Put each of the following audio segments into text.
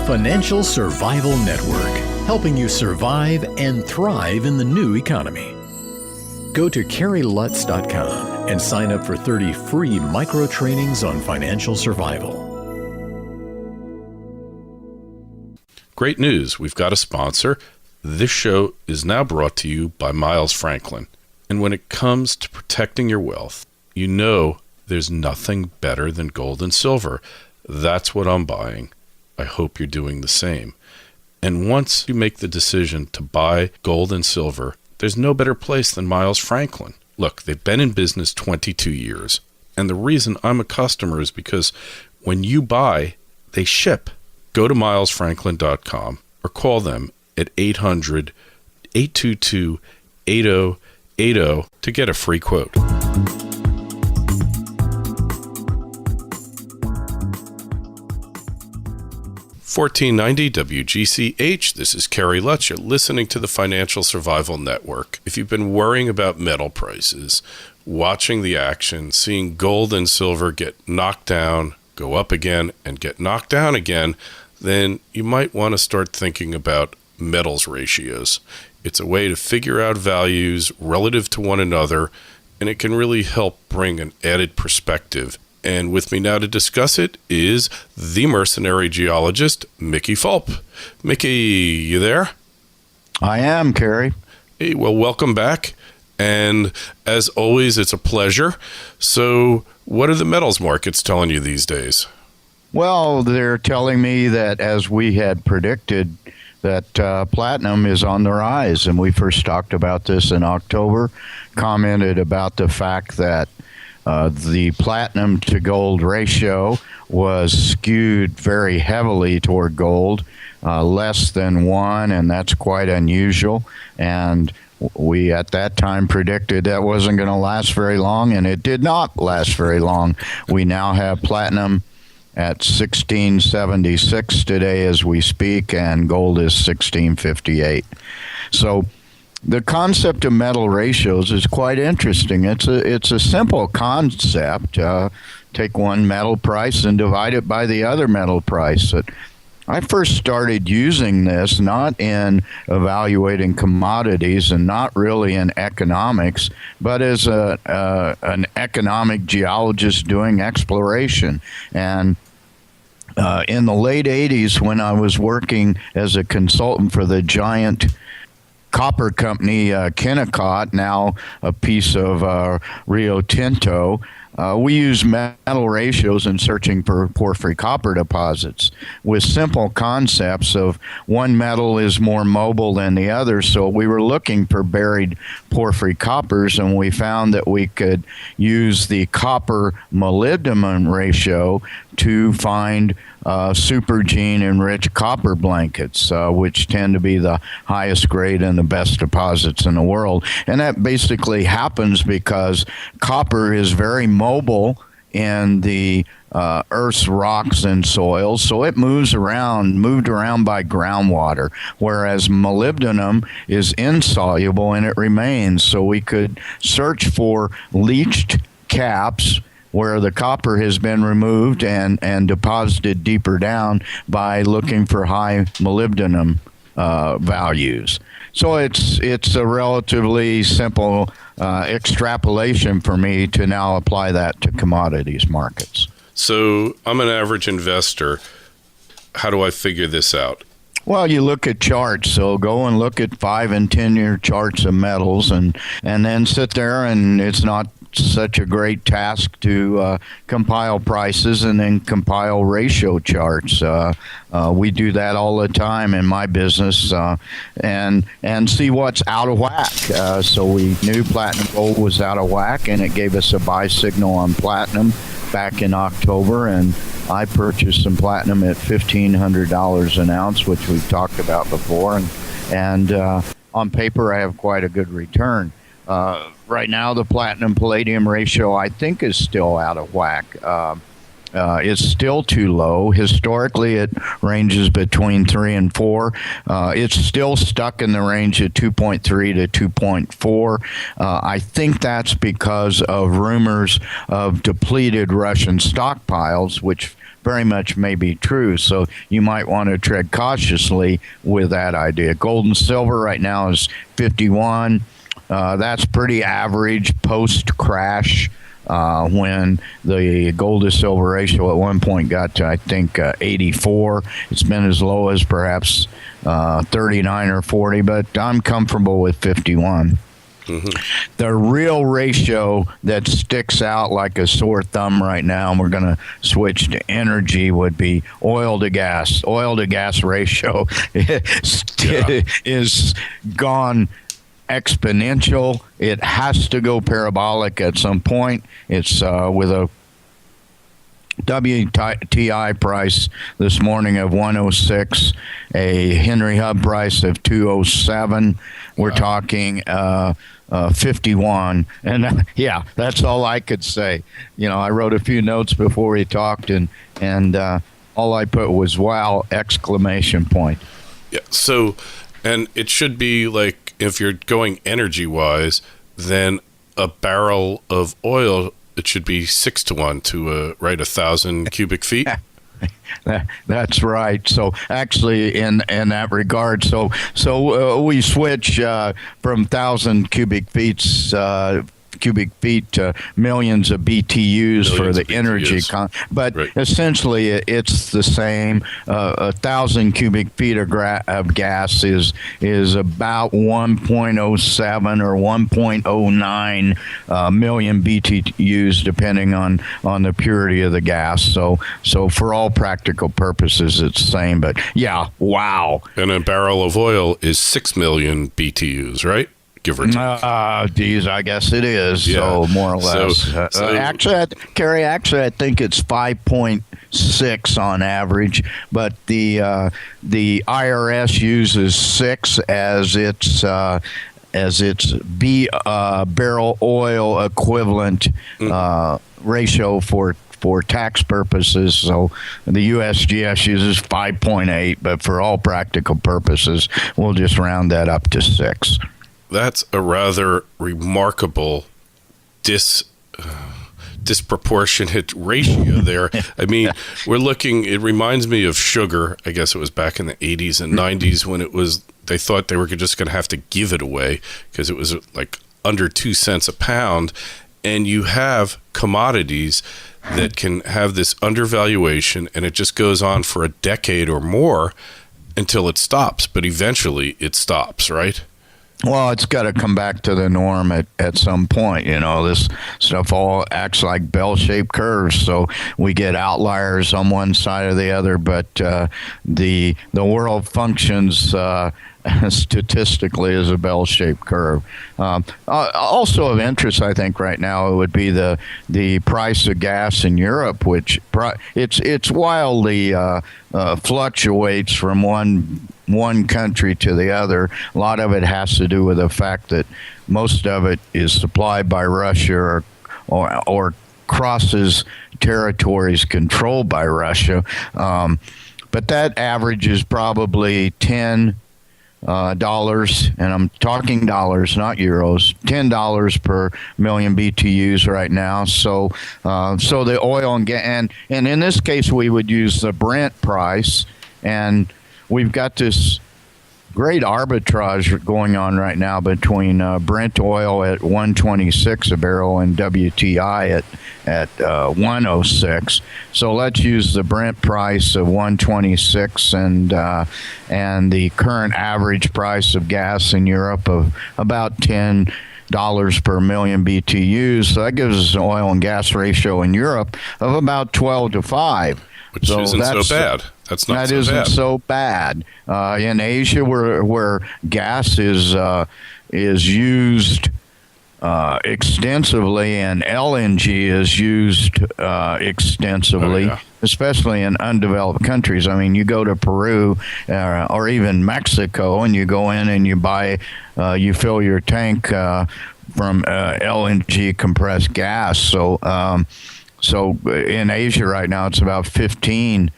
Financial Survival Network, helping you survive and thrive in the new economy. Go to CarrieLutz.com and sign up for 30 free micro trainings on financial survival. Great news, we've got a sponsor. This show is now brought to you by Miles Franklin. And when it comes to protecting your wealth, you know there's nothing better than gold and silver. That's what I'm buying. I hope you're doing the same. And once you make the decision to buy gold and silver, there's no better place than Miles Franklin. Look, they've been in business 22 years. And the reason I'm a customer is because when you buy, they ship. Go to milesfranklin.com or call them at 800-822-8080 to get a free quote. 1490 WGCH. This is Carrie Lutz. You're listening to the Financial Survival Network. If you've been worrying about metal prices, watching the action, seeing gold and silver get knocked down, go up again, and get knocked down again, then you might want to start thinking about metals ratios. It's a way to figure out values relative to one another, and it can really help bring an added perspective. And with me now to discuss it is the Mercenary Geologist, Mickey Fulp. Mickey, you there? I am, Carrie. Hey, well, welcome back. And as always, it's a pleasure. So what are the metals markets telling you these days? Well, they're telling me that, as we had predicted, that platinum is on the rise. And we first talked about this in October, commented about the fact that the platinum to gold ratio was skewed very heavily toward gold, less than 1, and that's quite unusual. And we at that time predicted that wasn't going to last very long, and it did not last very long. We now have platinum at 1676 today as we speak, and gold is 1658. So the concept of metal ratios is quite interesting. It's a simple concept. Take one metal price and divide it by the other metal price. I first started using this not in evaluating commodities and not really in economics, but as an economic geologist doing exploration. And in the late 80s, when I was working as a consultant for the giant copper company Kennecott, now a piece of Rio Tinto, we use metal ratios in searching for porphyry copper deposits with simple concepts of one metal is more mobile than the other. So we were looking for buried porphyry coppers, and we found that we could use the copper molybdenum ratio to find supergene enriched copper blankets, which tend to be the highest grade and the best deposits in the world. And that basically happens because copper is very mobile in the Earth's rocks and soils, so it moved around by groundwater, whereas molybdenum is insoluble and it remains. So we could search for leached caps where the copper has been removed and deposited deeper down by looking for high molybdenum values. So it's a relatively simple extrapolation for me to now apply that to commodities markets. So I'm an average investor. How do I figure this out? Well, you look at charts. So go and look at 5 and 10-year charts of metals and then sit there, and it's not such a great task to compile prices and then compile ratio charts. We do that all the time in my business and see what's out of whack. So we knew platinum gold was out of whack, and it gave us a buy signal on platinum back in October, and I purchased some platinum at $1,500 an ounce, which we've talked about before, and on paper I have quite a good return. Right now, the platinum-palladium ratio, I think, is still out of whack. is still too low. Historically, it ranges between 3 and 4. It's still stuck in the range of 2.3 to 2.4. I think that's because of rumors of depleted Russian stockpiles, which very much may be true. So you might want to tread cautiously with that idea. Gold and silver right now is 51. That's pretty average post-crash. When the gold to silver ratio at one point got to, I think, 84. It's been as low as perhaps 39 or 40, but I'm comfortable with 51. Mm-hmm. The real ratio that sticks out like a sore thumb right now, and we're going to switch to energy, would be oil to gas. Oil to gas ratio is gone exponential. It has to go parabolic at some point. It's with a WTI price this morning of 106, a Henry Hub price of 207. We're talking 51, and yeah, that's all I could say. You know, I wrote a few notes before he talked, and all I put was "wow!" exclamation point. Yeah. So, and it should be like, if you're going energy-wise, then a barrel of oil, it should be 6 to 1 to 1,000 cubic feet. That's right. So actually, in that regard, so we switch from 1,000 cubic feet to millions of BTUs for the energy. But right. Essentially, it's the same. 1,000 cubic feet of gas is about 1.07 or 1.09 million BTUs, depending on the purity of the gas. So for all practical purposes, it's the same. But yeah, wow. And a barrel of oil is 6 million BTUs, right? Give or take. Geez, I guess it is. Yeah. So more or less. Actually, Kerry, I think it's 5.6 on average, but the IRS uses 6 as its barrel oil equivalent ratio for tax purposes. So the USGS uses 5.8, but for all practical purposes, we'll just round that up to 6. That's a rather remarkable disproportionate ratio there. I mean, it reminds me of sugar. I guess it was back in the 80s and 90s when they thought they were just going to have to give it away because it was like under 2 cents a pound. And you have commodities that can have this undervaluation, and it just goes on for a decade or more until it stops. But eventually it stops, right? Well, it's got to come back to the norm at some point. You know, this stuff all acts like bell-shaped curves, so we get outliers on one side or the other, but the world functions statistically as a bell-shaped curve. Also of interest, I think, right now, it would be the price of gas in Europe, which it's wildly fluctuates from one country to the other. A lot of it has to do with the fact that most of it is supplied by Russia or crosses territories controlled by Russia. But that average is probably $10, and I'm talking dollars, not euros, $10 per million BTUs right now. So the oil and gas, and in this case, we would use the Brent price, and we've got this great arbitrage going on right now between Brent oil at 126 a barrel and WTI at 106. So let's use the Brent price of 126 and the current average price of gas in Europe of about $10 per million BTUs. So that gives us an oil and gas ratio in Europe of about 12 to 5. Which isn't so bad. That isn't so bad. In Asia, where gas is used extensively and LNG is used extensively, especially in undeveloped countries. I mean, you go to Peru or even Mexico, and you go in and you fill your tank from LNG compressed gas. So So in Asia right now, it's about $15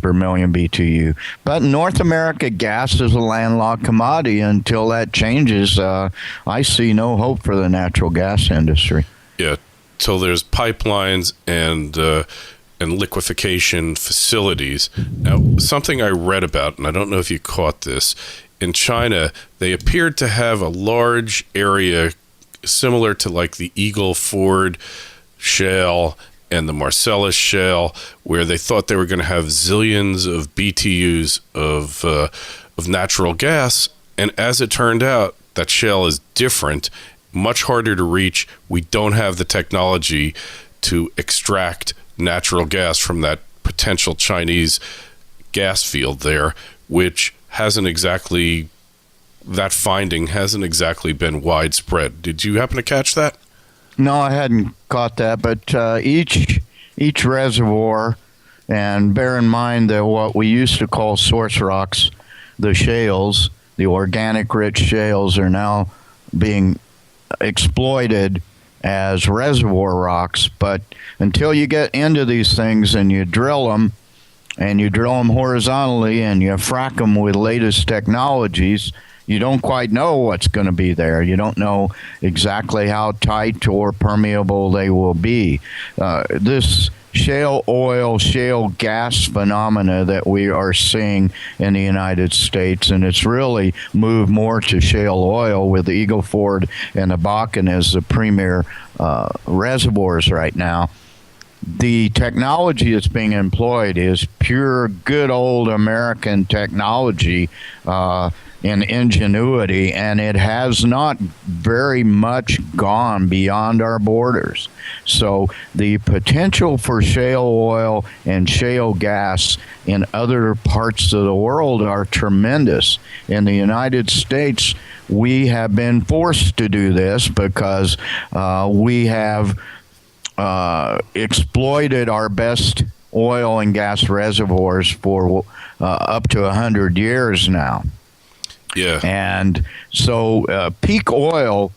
per million BTU. But in North America, gas is a landlocked commodity. Until that changes, I see no hope for the natural gas industry. Yeah, till there's pipelines and liquefaction facilities. Now, something I read about, and I don't know if you caught this, in China, they appeared to have a large area similar to like the Eagle Ford shale and the Marcellus shale, where they thought they were going to have zillions of BTUs of natural gas. And as it turned out, that shale is different, much harder to reach. We don't have the technology to extract natural gas from that potential Chinese gas field there, which that finding hasn't exactly been widespread. Did you happen to catch that? No, I hadn't caught that, but each reservoir, and bear in mind that what we used to call source rocks, the shales, the organic rich shales, are now being exploited as reservoir rocks. But until you get into these things and you drill them, and you drill them horizontally and you frack them with latest technologies, you don't quite know what's going to be there. You don't know exactly how tight or permeable they will be. This shale oil, shale gas phenomena that we are seeing in the United States, and it's really moved more to shale oil with the Eagle Ford and the Bakken as the premier reservoirs right now. The technology that's being employed is pure good old American technology in ingenuity, and it has not very much gone beyond our borders. So the potential for shale oil and shale gas in other parts of the world are tremendous. In the United States, we have been forced to do this because we have exploited our best oil and gas reservoirs for up to 100 years now. Yeah. And so peak oil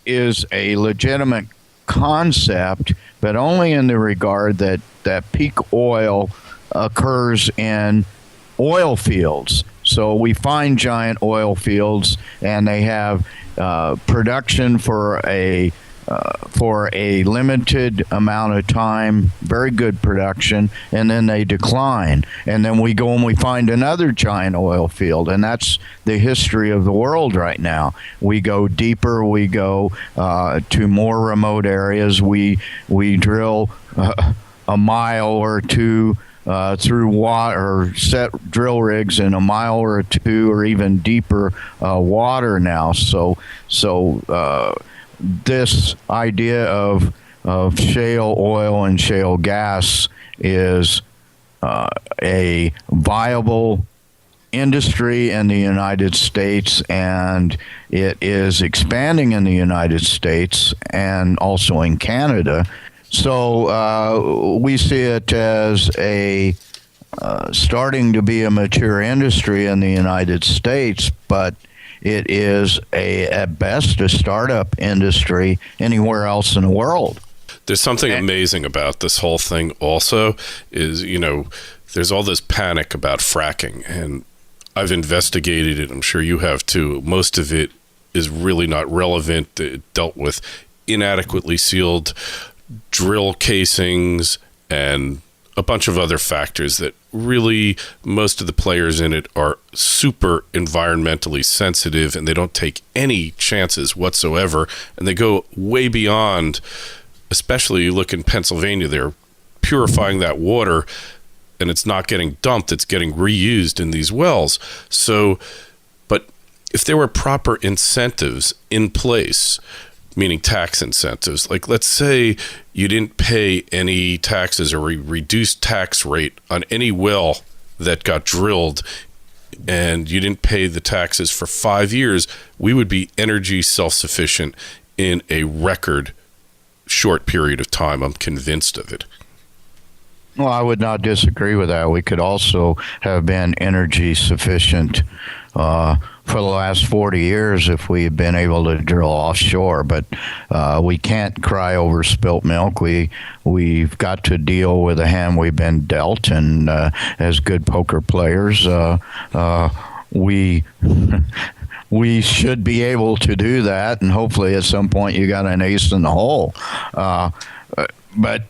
is a legitimate concept, but only in the regard that peak oil occurs in oil fields. So we find giant oil fields, and they have production for a limited amount of time, very good production, and then they decline. And then we go and we find another giant oil field, and that's the history of the world right now. We go deeper, we go to more remote areas, we drill a mile or two through water, or set drill rigs in a mile or two, or even deeper water now. So this idea of shale oil and shale gas is a viable industry in the United States, and it is expanding in the United States and also in Canada. So we see it as a starting to be a mature industry in the United States, but it is at best a startup industry anywhere else in the world. There's something amazing about this whole thing also is, there's all this panic about fracking, and I've investigated it. I'm sure you have too. Most of it is really not relevant. It dealt with inadequately sealed drill casings and a bunch of other factors that really, most of the players in it are super environmentally sensitive, and they don't take any chances whatsoever, and they go way beyond. Especially you look in Pennsylvania, they're purifying that water, and it's not getting dumped, it's getting reused in these wells. So, but if there were proper incentives in place, meaning tax incentives, like let's say you didn't pay any taxes or reduced tax rate on any well that got drilled, and you didn't pay the taxes for 5 years, we would be energy self-sufficient in a record short period of time. I'm convinced of it. Well, I would not disagree with that. We could also have been energy sufficient for the last 40 years if we had been able to drill offshore. But we can't cry over spilt milk. We've got to deal with the hand we've been dealt, and as good poker players, we we should be able to do that. And hopefully, at some point, you got an ace in the hole. But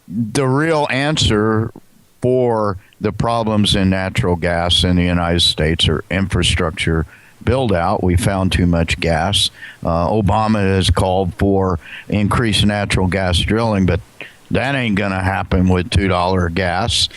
the real answer for the problems in natural gas in the United States are infrastructure build out. We found too much gas. Obama has called for increased natural gas drilling, but that ain't going to happen with $2 gas.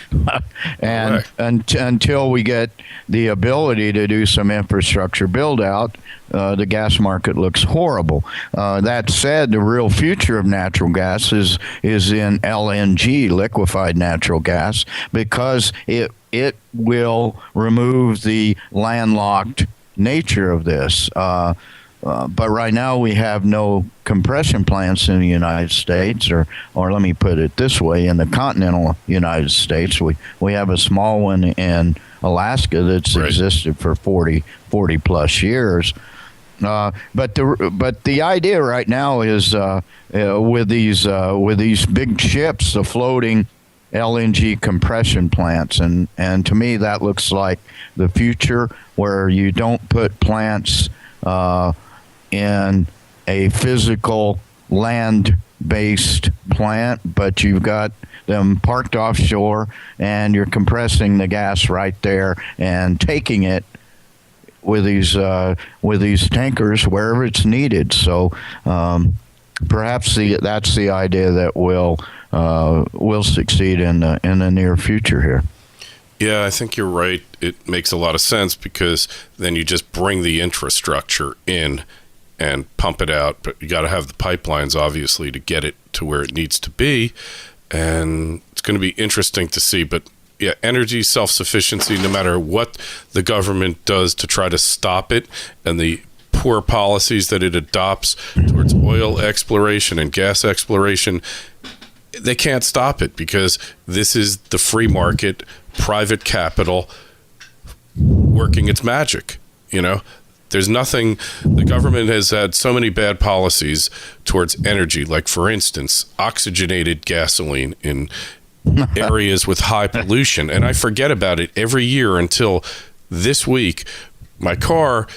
And until we get the ability to do some infrastructure build out, the gas market looks horrible. That said, the real future of natural gas is in LNG, liquefied natural gas, because it will remove the landlocked nature of this. But right now we have no compression plants in the United States, or let me put it this way, in the continental United States. We have a small one in Alaska that's existed for 40 plus years. But the idea right now is with these big ships, the floating LNG compression plants, and to me that looks like the future, where you don't put plants in a physical land-based plant, but you've got them parked offshore, and you're compressing the gas right there and taking it with these tankers wherever it's needed. So perhaps that's the idea that will succeed in the near future here. Yeah, I think you're right. It makes a lot of sense, because then you just bring the infrastructure in and pump it out. But you got to have the pipelines, obviously, to get it to where it needs to be. And it's going to be interesting to see. But yeah, energy self-sufficiency, no matter what the government does to try to stop it, and the poor policies that it adopts towards oil exploration and gas exploration, they can't stop it, because this is the free market, private capital working its magic. There's nothing. The government has had so many bad policies towards energy, like, for instance, oxygenated gasoline in areas with high pollution. And I forget about it every year until this week. My car,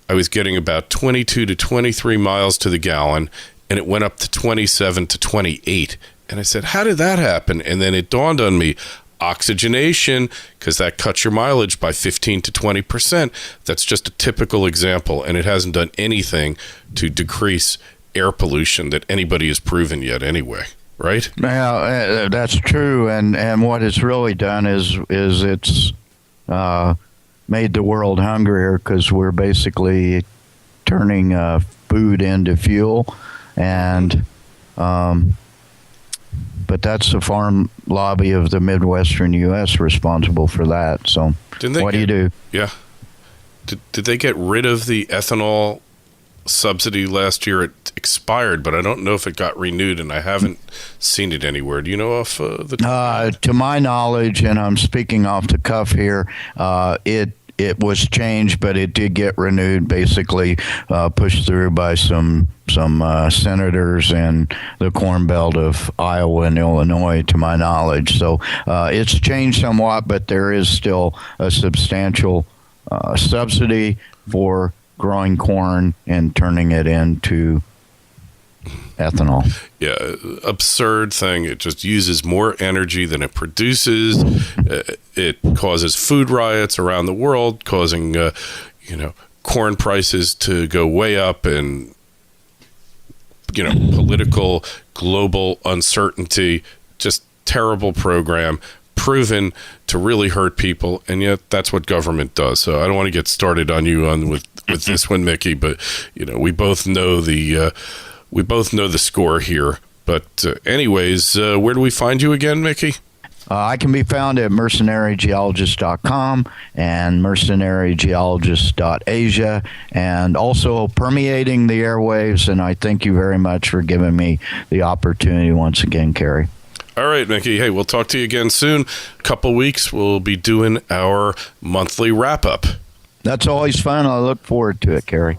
I was getting about 22 to 23 miles to the gallon, and it went up to 27 to 28. And I said, how did that happen? And then it dawned on me, oxygenation, because that cuts your mileage by 15 to 20%. That's just a typical example, and it hasn't done anything to decrease air pollution that anybody has proven yet anyway, right? Yeah, that's true, and what it's really done is it's made the world hungrier, because we're basically turning food into fuel, and but that's the farm lobby of the Midwestern U.S. responsible for that. So what do you do? Yeah. Did they get rid of the ethanol subsidy last year? It expired, but I don't know if it got renewed, and I haven't seen it anywhere. Do you know off the top? To my knowledge, and I'm speaking off the cuff here, it was changed, but it did get renewed, basically pushed through by some senators in the Corn Belt of Iowa and Illinois, to my knowledge. So it's changed somewhat, but there is still a substantial subsidy for growing corn and turning it into ethanol. Yeah, absurd thing. It just uses more energy than it produces. It causes food riots around the world, causing corn prices to go way up, and political global uncertainty. Just terrible program, proven to really hurt people, and yet that's what government does. So I don't want to get started on you with this one, Mickey, but we both know the score here. But anyways, where do we find you again, Mickey? I can be found at mercenarygeologist.com and mercenarygeologist.asia, and also permeating the airwaves. And I thank you very much for giving me the opportunity once again, Kerry. All right, Mickey. Hey, we'll talk to you again soon. Couple weeks, we'll be doing our monthly wrap-up. That's always fun. I look forward to it, Kerry.